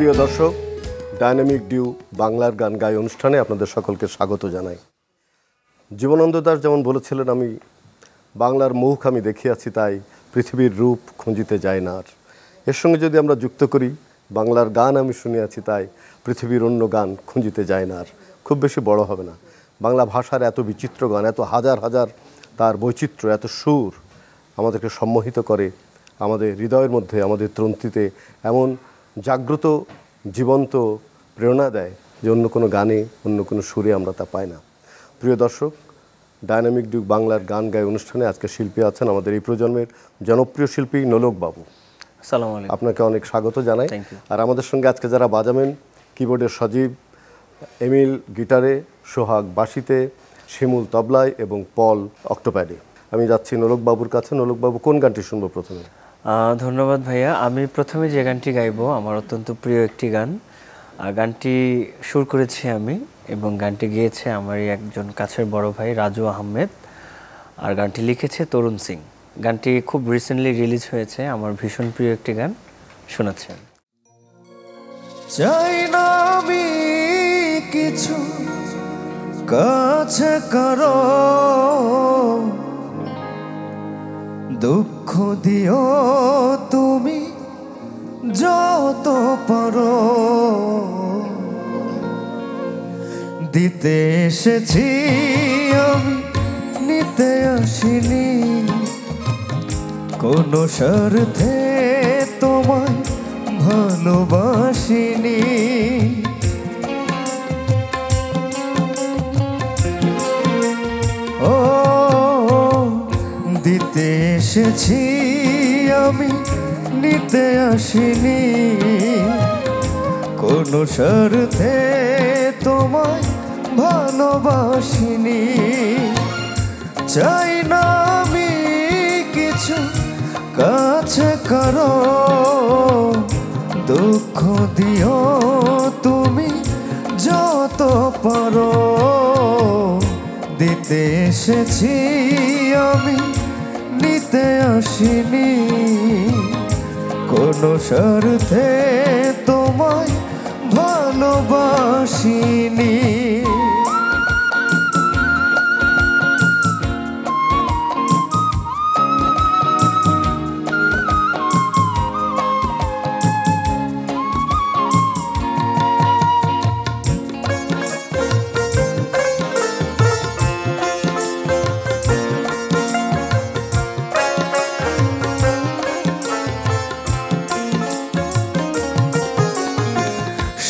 প্রিয় দর্শক, dynamic due বাংলার গান গাই অনুষ্ঠানে আপনাদের সকলকে স্বাগত জানাই। জীবনানন্দ দাশ যেমন বলেছিলেন, আমি বাংলার মুখ আমি দেখিয়াছি, তাই পৃথিবীর রূপ খুঁজিতে যায় না আর। এর সঙ্গে যদি আমরা যুক্ত করি, বাংলার গান আমি শুনিয়াছি, তাই পৃথিবীর অন্য গান খুঁজিতে যায় না আর। খুব বেশি বড় হবে না। বাংলা ভাষার এত বিচিত্র গান, এত হাজার হাজার তার বৈচিত্র্য, এত সুর আমাদেরকে সম্মোহিত করে, আমাদের হৃদয়ের মধ্যে, আমাদের তন্ত্রীতে এমন জাগ্রত জীবন্ত প্রেরণা দেয় যে অন্য কোনো গানে, অন্য কোনো সুরে আমরা তা পাই না। প্রিয় দর্শক, ডায়নামিক ডিউ বাংলার গান গায় অনুষ্ঠানে আজকে শিল্পী আছেন আমাদের এই প্রজন্মের জনপ্রিয় শিল্পী নোলক বাবু। আসসালামু আলাইকুম। আপনাকে অনেক স্বাগত জানাই। আর আমাদের সঙ্গে আজকে যারা বাজাবেন, কিবোর্ডের সজীব, এমিল গিটারে, সোহাগ বাঁশিতে, শিমুল তবলায় এবং পল অক্টোপ্যাডে। আমি যাচ্ছি নোলক বাবুর কাছে। নোলক বাবু, কোন গানটি শুনবো প্রথমে? ধন্যবাদ ভাইয়া। আমি প্রথমে যে গানটি গাইবো আমার অত্যন্ত প্রিয় একটি গান। গানটি সুর করেছি আমি এবং গানটি গেয়েছে আমারই একজন কাছের বড় ভাই রাজু আহমেদ, আর গানটি লিখেছে তরুণ সিং। গানটি খুব রিসেন্টলি রিলিজ হয়েছে, আমার ভীষণ প্রিয় একটি গান। শোনাচ্ছেন। চাই না আমি কিছু, কাছে করো, দুঃখ দিও তুমি যত পারো, দিতে এসেছি আমি, নিতে আসিনি, কোনো স্বার্থে তোমায় ভালোবাসিনি। ও দিতে এসেছি আমি, নিতে আসিনি, কোনো স্বার্থে তোমায় ভালোবাসিনি। চাই না আমি কিছু, কাছে করো, দুঃখ দিও তুমি যত পারো, দিতে এসেছি আমি, নিতে আসিনি, কোনো স্বার্থে তোমায় ভালোবাসিনি।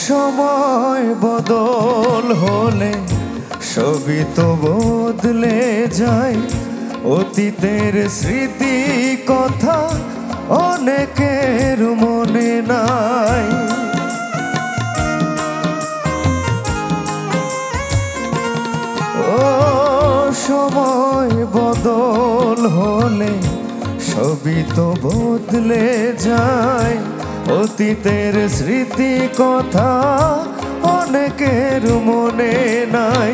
সময় বদল হলে সবই তো বদলে যায়, অতীতের স্মৃতি কথা অনেকের মনে নাই। ও সময় বদল হলে সবই তো বদলে যায়, অতীতের স্মৃতি কথা অনেকের মনে নাই।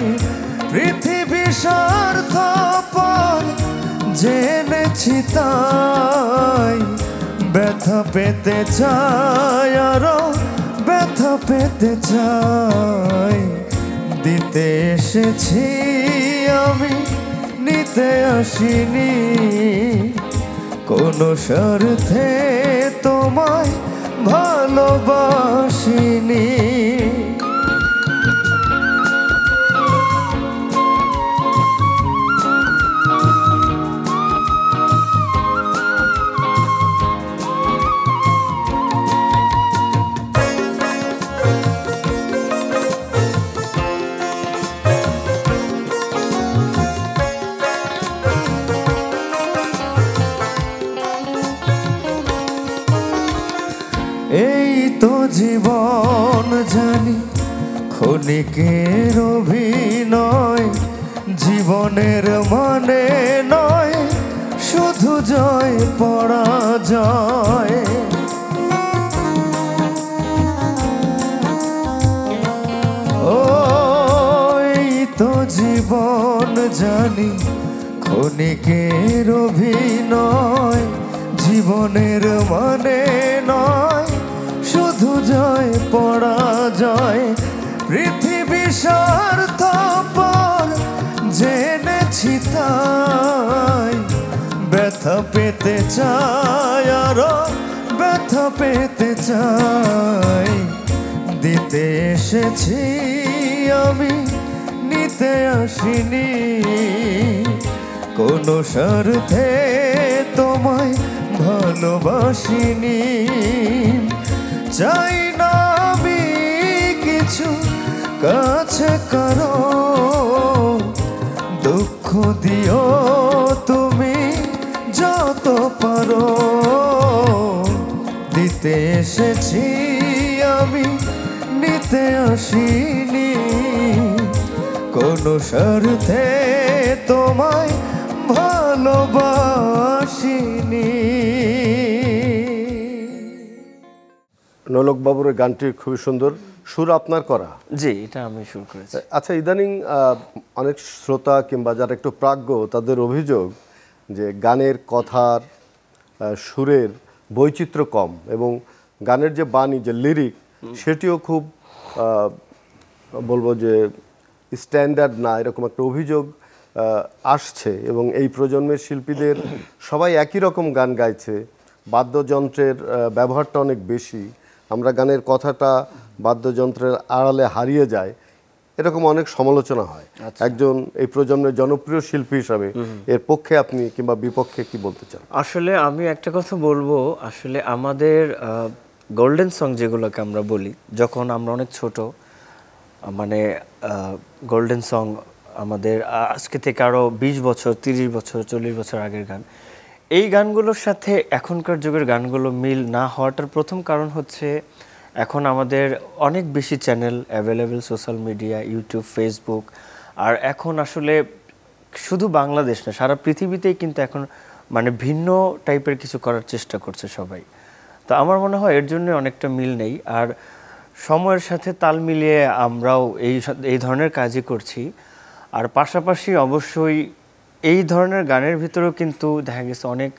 পৃথিবী স্বার্থপর জেনেছি, তাই ব্যথা পেতে চাই, আরো ব্যথা পেতে চাই, দিতে এসেছি আমি, নিতে আসিনি, কোনো স্বার্থে তোমায় ভালোবাসিনি। এই তো জীবন জানি ক্ষণিকের অভিনয়, জীবনের মানে নয় শুধু জয় পরাজয়। ও এই তো জীবন জানি ক্ষণিকের অভিনয়, জীবনের মানে নয় শুধু শুধু জয় পরাজয় পৃথিবী স্বার্থপর জেনেছি তাই ব্যথা পেতে চাই আরো ব্যথা পেতে চাই দিতে এসেছি আমি নিতে আসিনি কোনো স্বার্থে তোমায় ভালোবাসিনি চাই না আমি কিছু কাছে কারো দুঃখ দিও তুমি যত পারো দিতে এসেছি আমি নিতে আসিনি কোনো স্বার্থে তোমায় ভালোবাসিনি। নোলক বাবুর এই গানটি খুবই সুন্দর, সুর আপনার করা? জি, এটা আমি শুরু করেছি। আচ্ছা, ইদানিং অনেক শ্রোতা কিংবা যারা একটু প্রাজ্ঞ তাদের অভিযোগ যে গানের কথার সুরের বৈচিত্র্য কম এবং গানের যে বাণী যে লিরিক সেটিও খুব বলবো যে স্ট্যান্ডার্ড না, এরকম একটা অভিযোগ আসছে। এবং এই প্রজন্মের শিল্পীদের সবাই একই রকম গান গাইছে, বাদ্যযন্ত্রের ব্যবহারটা অনেক বেশি, আমরা গানের কথাটা বাদ্যযন্ত্রের আড়ালে হারিয়ে যায়, এরকম অনেক সমালোচনা হয়। একজন এই প্রজন্মের জনপ্রিয় শিল্পী হিসাবে এর পক্ষে আপনি কিংবা বিপক্ষে কি বলতে চান? আসলে আমি একটা কথা বলবো, আসলে আমাদের গোল্ডেন সং যেগুলোকে আমরা বলি, যখন আমরা অনেক ছোট, মানে গোল্ডেন সং আমাদের আজকে থেকে আরও 20 বছর 30 বছর 40 বছর আগের গান, এই গানগুলোর সাথে এখনকার যুগের গানগুলো মিল না হওয়াটার প্রথম কারণ হচ্ছে এখন আমাদের অনেক বেশি channel available, social media, YouTube, Facebook. আর এখন আসলে শুধু বাংলাদেশ না, সারা পৃথিবীতেই কিন্তু এখন মানে ভিন্ন টাইপের কিছু করার চেষ্টা করছে সবাই। তো আমার মনে হয় এর জন্য অনেকটা মিল নেই। আর সময়ের সাথে তাল মিলিয়ে আমরাও এই ধরনের কাজই করছি। আর পাশাপাশি অবশ্যই এই ধরনের গানের ভিতরেও কিন্তু দেখা গেছে অনেক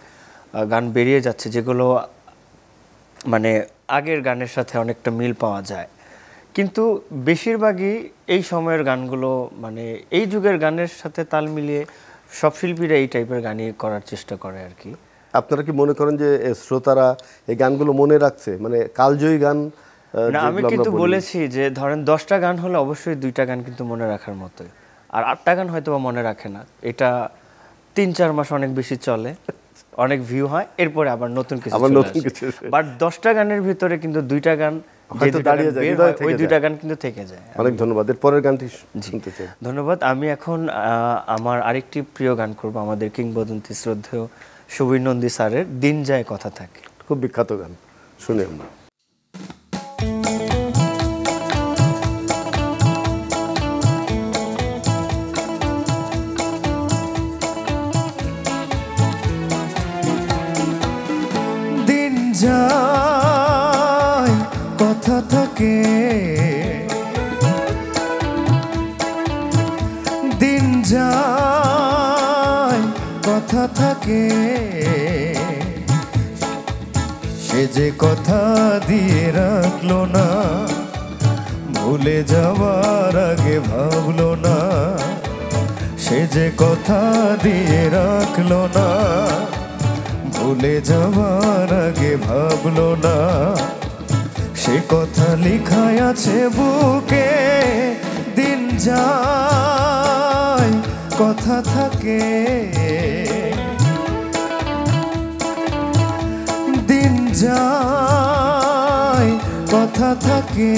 গান বেরিয়ে যাচ্ছে যেগুলো মানে আগের গানের সাথে অনেকটা মিল পাওয়া যায়, কিন্তু বেশিরভাগই এই সময়ের গানগুলো মানে এই যুগের গানের সাথে তাল মিলিয়ে সব শিল্পীরা এই টাইপের গানই করার চেষ্টা করে আর কি। আপনারা কি মনে করেন যে শ্রোতারা এই গানগুলো মনে রাখছে, মানে কালজয়ী গান? না, আমি কিন্তু বলেছি যে ধরেন 10টা গান হলে অবশ্যই 2টা গান কিন্তু মনে রাখার মতোই, আর 8টা গান হয়তো মনে রাখে না। এটা 3-4 মাস অনেক বেশি চলে, অনেক ভিউ হয়, এরপরে আবার নতুন কিছু, বাট 10টা গানের ভিতরে কিন্তু 2টা গান দাঁড়িয়ে যায়, ওই 2টা গান কিন্তু থেকে যায়। অনেক ধন্যবাদ। এর পরের গানটি শুনতে চাই। ধন্যবাদ। আমি এখন আমার আরেকটি প্রিয় গান করব, আমাদের কিংবদন্তি শ্রদ্ধেয় সুবীর নন্দী স্যারের দিন যায় কথা থাকে। খুব বিখ্যাত গান, শুনি আমরা। দিন যায় কথা থাকে, দিন যায় কথা থাকে, সে যে কথা দিয়ে রাখলো না, ভুলে যাওয়ার আগে ভাবলো না, সে যে কথা দিয়ে রাখলো না, ভুলে যাওয়ার আগে ভাবলো না, সে কথা লেখায় আছে বুকে। দিন যায় কথা থাকে, দিন যায় কথা থাকে।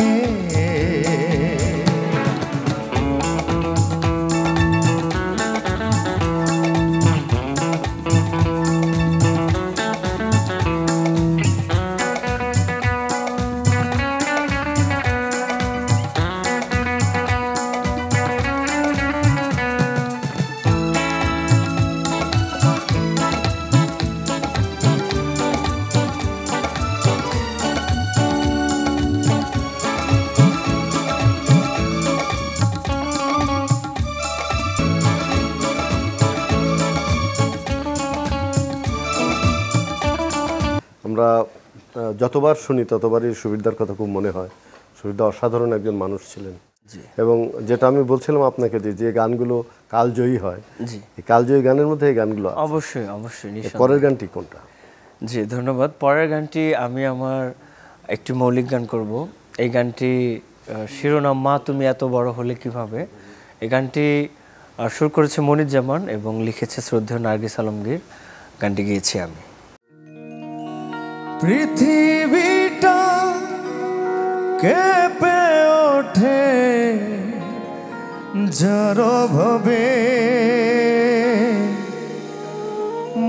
আমরা যতবার শুনি ততবারই সুবিধার কথা খুব মনে হয়। সুবিধা অসাধারণ একজন মানুষ ছিলেন। এবং যেটা আমি বলছিলাম আপনাকে যে গানগুলো কালজয়ী হয়, জি এই কালজয়ী গানের মধ্যে এই গানগুলো আছে। অবশ্যই অবশ্যই নিশ্চয়ই। পরের গানটি কোনটা? জি ধন্যবাদ। পরের গানটি আমি আমার একটি মৌলিক গান করব। এই গানটি শিরোনাম মা তুমি এত বড় হলে কিভাবে। এই গানটি সুর করেছে মনির জামান এবং লিখেছে শ্রদ্ধেয় নার্গিস আলমগীর। গানটি গেয়েছি আমি। পৃথিবীটা কেঁপে ওঠে যার ভাবে,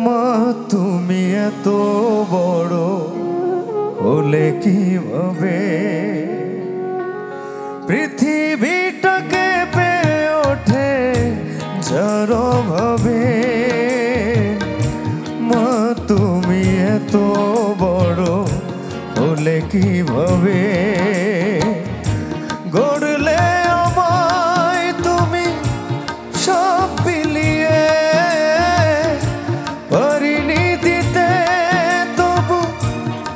মা তুমি এত বড় হলে কিভাবে। পৃথিবীটা কেঁপে ওঠে যার ভাবে, মা তুমি এত বড় হলে কিভাবে। গড়লে আমায় তুমি সব বিলিয়ে, পারিনি দিতে তবু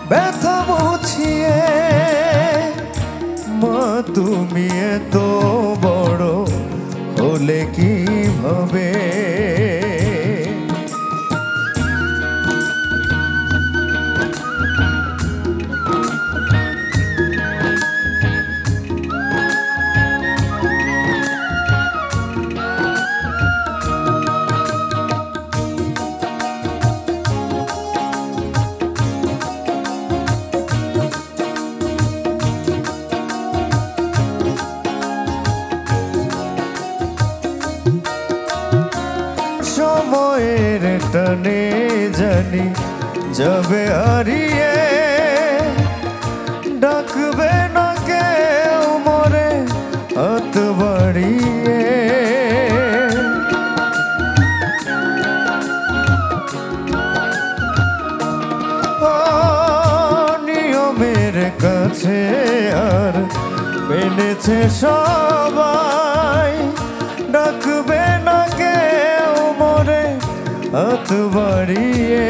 ব্যথা মুছিয়ে। মা তুমি এত বড় হলে কিভাবে। সময়ের টানে জানি যাবে হারিয়ে, ডাকবে না কেউ মরে হাত বাড়িয়ে। নিয়মের কাছে আর মেনেছে সবাই, ডাকবে না কেউ মরে হাত বাড়িয়ে।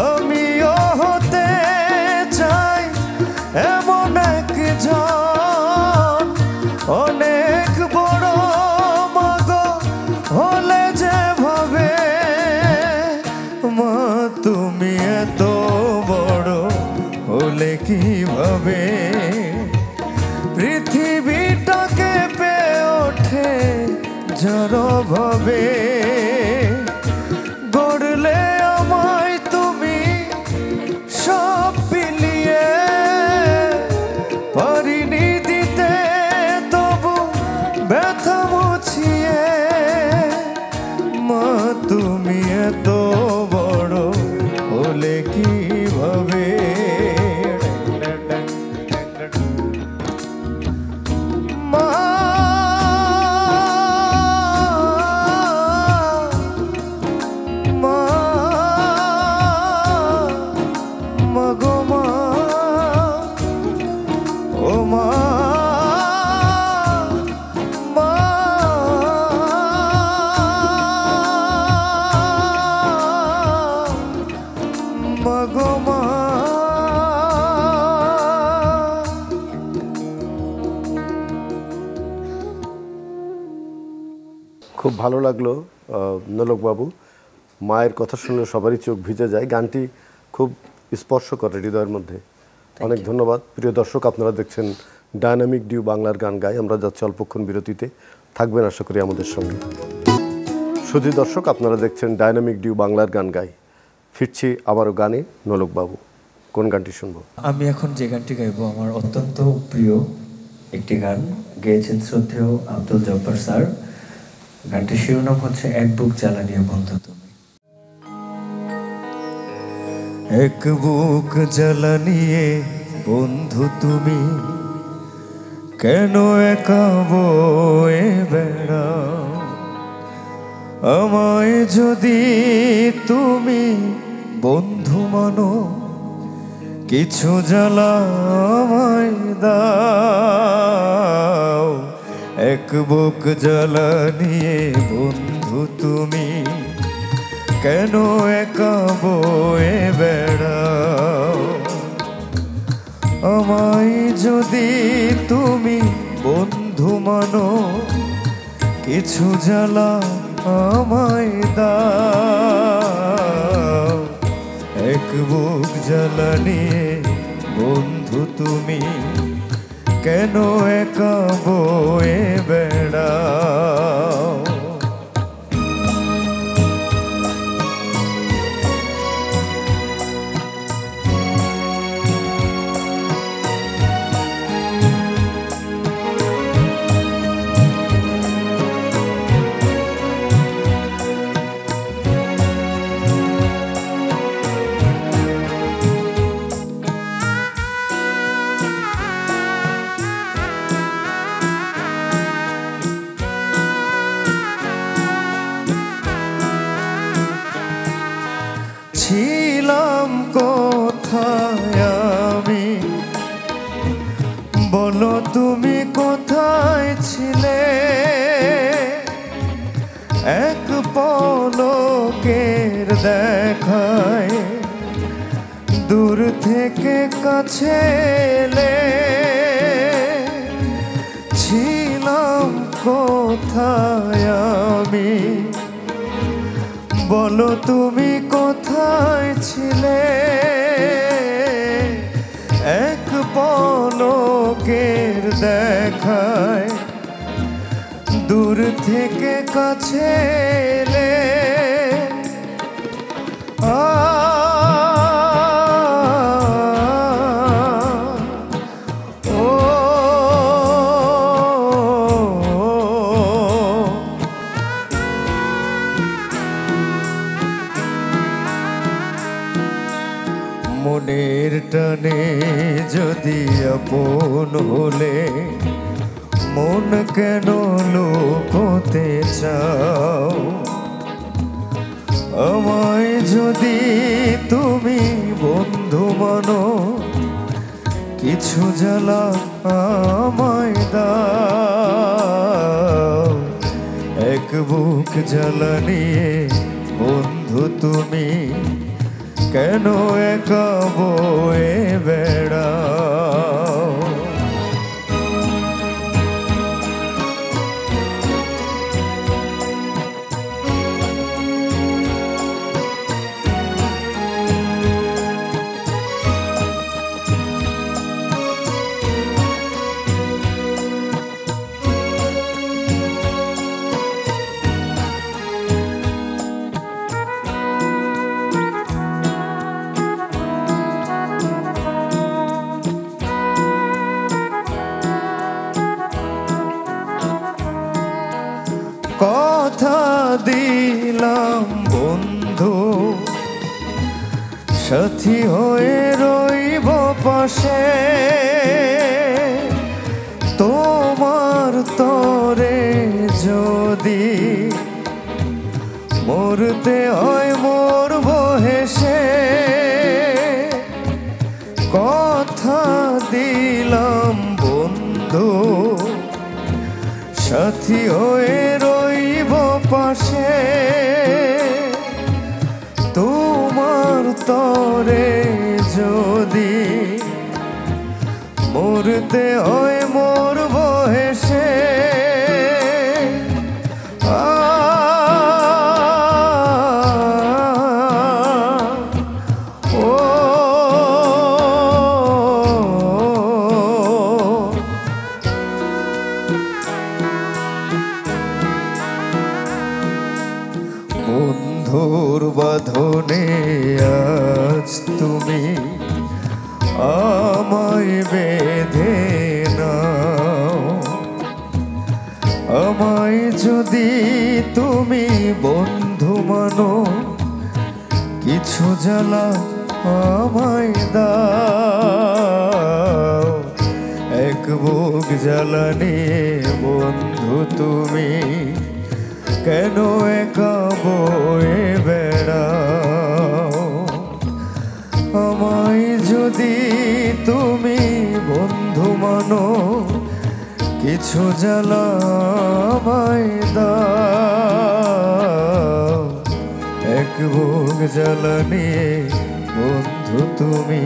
আমিও হতে চাই এমন একজন, অনেক বড় মাগো হলে যেভাবে। মা তুমি এত বড় হলে কিভাবে। পৃথিবীটাকে পেয়ে ওঠে যার ভাবে, গড়লে আমায় তুমি সব বিলিয়ে, পারিনি দিতে তবু ব্যথা মুছিয়ে। মা তুমি এত বড় হলে কিভাবে। মা গো মা, ও মা, মা, মা গো মা। খুব ভালো লাগলো নোলকবাবু। মায়ের কথা শুনলে সবারই চোখ ভিজে যায়। গানটি খুব স্পর্শ করে হৃদয়ের মধ্যে। অনেক ধন্যবাদ। প্রিয় দর্শক, আপনারা দেখছেন ডায়নামিক ডিউ বাংলার গান গাই। আমরা যাচ্ছি অল্পক্ষণ বিরতিতে, থাকবেন আশা করি আমাদের সঙ্গে। শুধু দর্শক, আপনারা দেখছেন ডায়নামিক ডিউ বাংলার গান গাই। ফিরছি আবারও গানে। নোলকবাবু, কোন গানটি শুনবো? আমি এখন যে গানটি গাইবো আমার অত্যন্ত প্রিয় একটি গান, গেয়েছেন শ্রদ্ধেয় আব্দুল জব্বার স্যার। গানটির শিরোনাম হচ্ছে এক বুক জ্বালা নিয়ে বন্ধু তুমি। এক বুক জ্বালা নিয়ে বন্ধু তুমি, কেন একা বয়ে বেড়াও। আমায় যদি তুমি বন্ধু মানো, কিছু জ্বালা আমায় দাও। এক বুক জ্বালা নিয়ে বন্ধু তুমি, কেন একা বয়ে বেড়াও? আমায় যদি তুমি বন্ধু মানো, কিছু জ্বালা আমায় দাও। এক বুক জ্বালা নিয়ে বন্ধু তুমি কেন একা বয়ে বেড়াও? ছিলাম কোথায় আমি, বলো তুমি কোথায় ছিলে? এক পলকের দেখায় দূর থেকে কাছে এলে। ছিলাম কোথায় আমি, বলো তুমি কোথায় ছিলে? এক পলকের দেখায় দূর থেকে কাছে এলে। মনের টানে যদি আপন হলে, মন কেন লুকোতে চাও? আমায় যদি তুমি বন্ধু মানো, কিছু জ্বালা আমায় দাও। এক বুক জ্বালা নিয়ে বন্ধু তুমি কেন একা বয়ে বেড়াও? কথা দিলাম বন্ধু, সাথী হয়ে রইব পাশে। তোমার তরে যদি মরতে হয় মরব হেসে। কথা দিলাম বন্ধু, সাথী হয়ে রইব পাশে। তোমার তরে যদি মরতে হয় মরব হেসে। বন্ধুর বাঁধনে আজ তুমি আমায় বেঁধে নাও। আমায় যদি তুমি বন্ধু মানো, কিছু জ্বালা আমায় দাও। এক বুক জ্বালা নিয়ে বন্ধু তুমি কেন একা বয়ে বেড়াও? আমায় যদি তুমি বন্ধু মানো, কিছু জ্বালা আমায় দাও। এক বুক জ্বালানি বন্ধু তুমি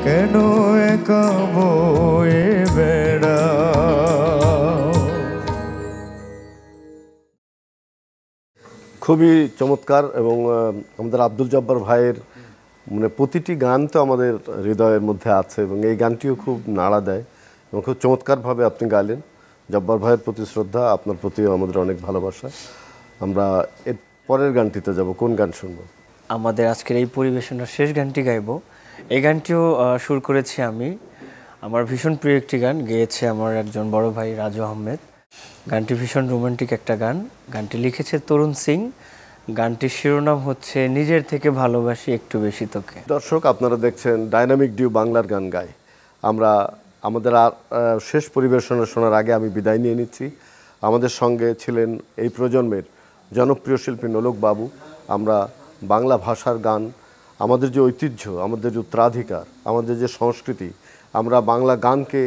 কেন একা বয়ে বেড়াও। খুবই চমৎকার। এবং আমাদের আব্দুল জব্বার ভাইয়ের মানে প্রতিটি গান তো আমাদের হৃদয়ের মধ্যে আছে এবং এই গানটিও খুব নাড়া দেয় এবং খুব চমৎকারভাবে আপনি গাইলেন। জব্বার ভাইয়ের প্রতি শ্রদ্ধা, আপনার প্রতিও আমাদের অনেক ভালোবাসা। আমরা এর পরের গানটিতে যাব, কোন গান শুনবো? আমাদের আজকের এই পরিবেশনার শেষ গানটি গাইবো। এই গানটিও সুর করেছি আমি। আমার ভীষণ প্রিয় একটি গান, গেয়েছে আমার একজন বড় ভাই রাজু আহমেদ। গানটি ভীষণ রোমান্টিক একটা গান। গানটি লিখেছে তরুণ সিং। গানটির শিরোনাম হচ্ছে নিজের থেকে ভালোবাসি একটু বেশি তোকে। দর্শক, আপনারা দেখছেন ডাইনামিক ডিউ বাংলার গান গায়। আমরা আমাদের শেষ পরিবেশনা শোনার আগে আমি বিদায় নিয়ে নিচ্ছি। আমাদের সঙ্গে ছিলেন এই প্রজন্মের জনপ্রিয় শিল্পী নোলক বাবু। আমরা বাংলা ভাষার গান, আমাদের যে ঐতিহ্য, আমাদের যে উত্তরাধিকার, আমাদের যে সংস্কৃতি, আমরা বাংলা গানকে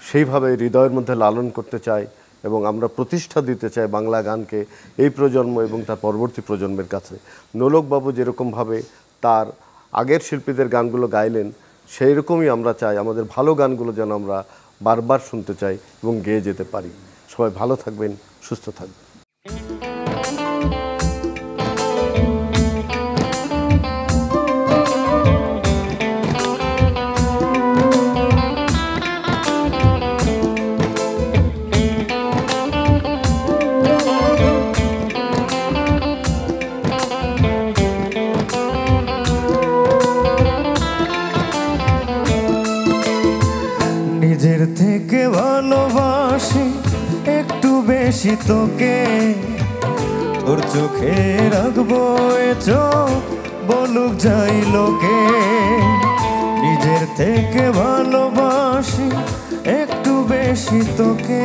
সেইভাবে হৃদয়ের মধ্যে লালন করতে চাই এবং আমরা প্রতিষ্ঠা দিতে চাই বাংলা গানকে এই প্রজন্ম এবং তার পরবর্তী প্রজন্মের কাছে। নোলকবাবু যেরকমভাবে তার আগের শিল্পীদের গানগুলো গাইলেন, সেই রকমই আমরা চাই আমাদের ভালো গানগুলো যেন আমরা বারবার শুনতে চাই এবং গেয়ে যেতে পারি। সবাই ভালো থাকবেন, সুস্থ থাকবেন। নিজের থেকে ভালোবাসি একটু বেশি তোকে, তোর চোখে রাখবো এ চোখ বলুক যাই লোকে। নিজের থেকে ভালোবাসি একটু বেশি তোকে,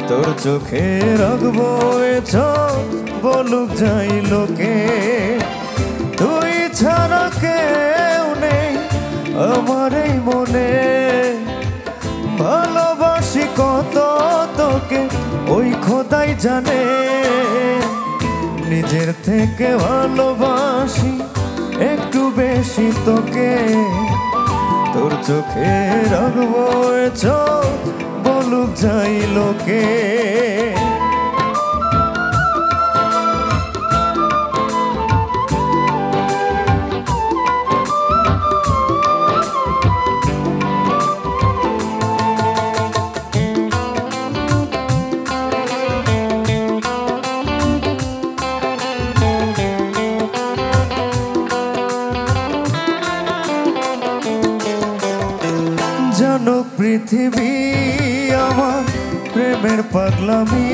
তোর চোখে রাখবো এ চোখ বলুক যাই লোকে। তুই ছাড়া কেউ নেই আমার এই মনে, ভালোবাসি কত তোকে ওই খোদাই জানে। নিজের থেকে ভালোবাসি একটু বেশি তোকে, তোর চোখে রাখবো এ চোখ বলুক যাই লোকে। জানুক পৃথিবী আমার প্রেমের পাগলামি,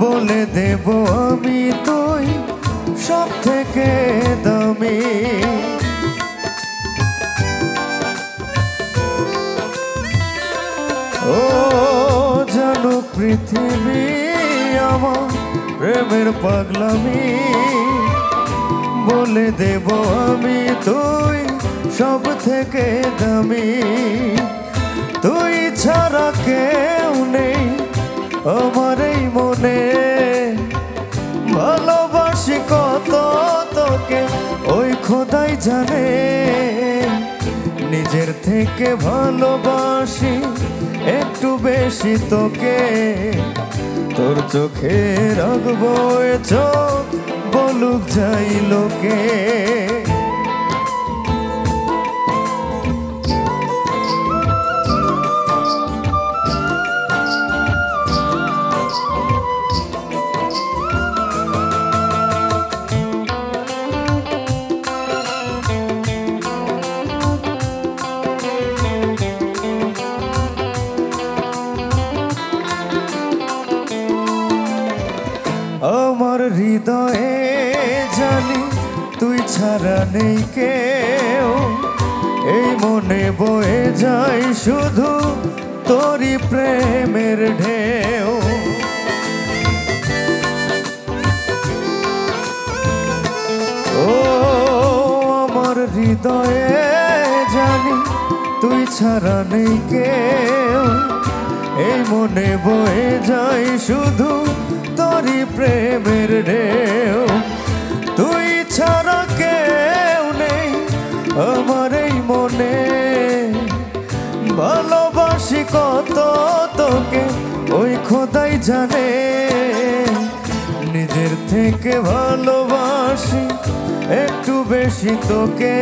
বলে দেব আমি তুই সব থেকে দামি। ও জানুক পৃথিবী আমার প্রেমের পাগলামি, বলে দেব আমি তুই সব থেকে দামি। তুই ছাড়া কেউ নেই আমার এই মনে, ভালোবাসি কত তোকে ওই খোদাই জানে। নিজের থেকে ভালোবাসি একটু বেশি তোকে, তোর চোখে রাখবো এ চোখ বলুক যাই লোকে। আমার হৃদয়ে জানি তুই ছাড়া নেই কেউ, এই মনে বয়ে যায় শুধু তোরই প্রেমের ঢেউ। ও আমার হৃদয়ে জানি তুই ছাড়া নেই কেউ, এই মনে বয়ে যায় শুধু তোরই প্রেমের ঢেউ তুই ছাড়া কেউ নেই আমার এই মনে ভালোবাসি কত তোকে ওই খোদাই জানে নিজের থেকে ভালোবাসি একটু বেশি তোকে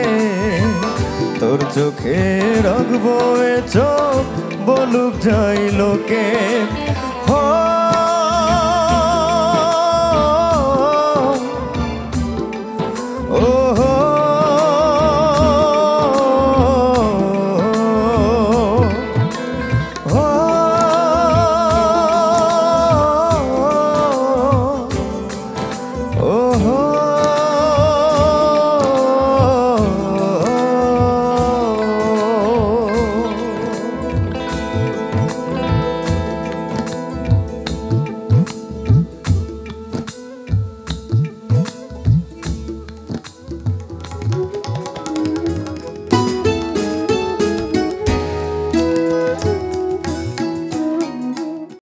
তোর চোখে রাখবো এ চোখ বলুক যাই লোকে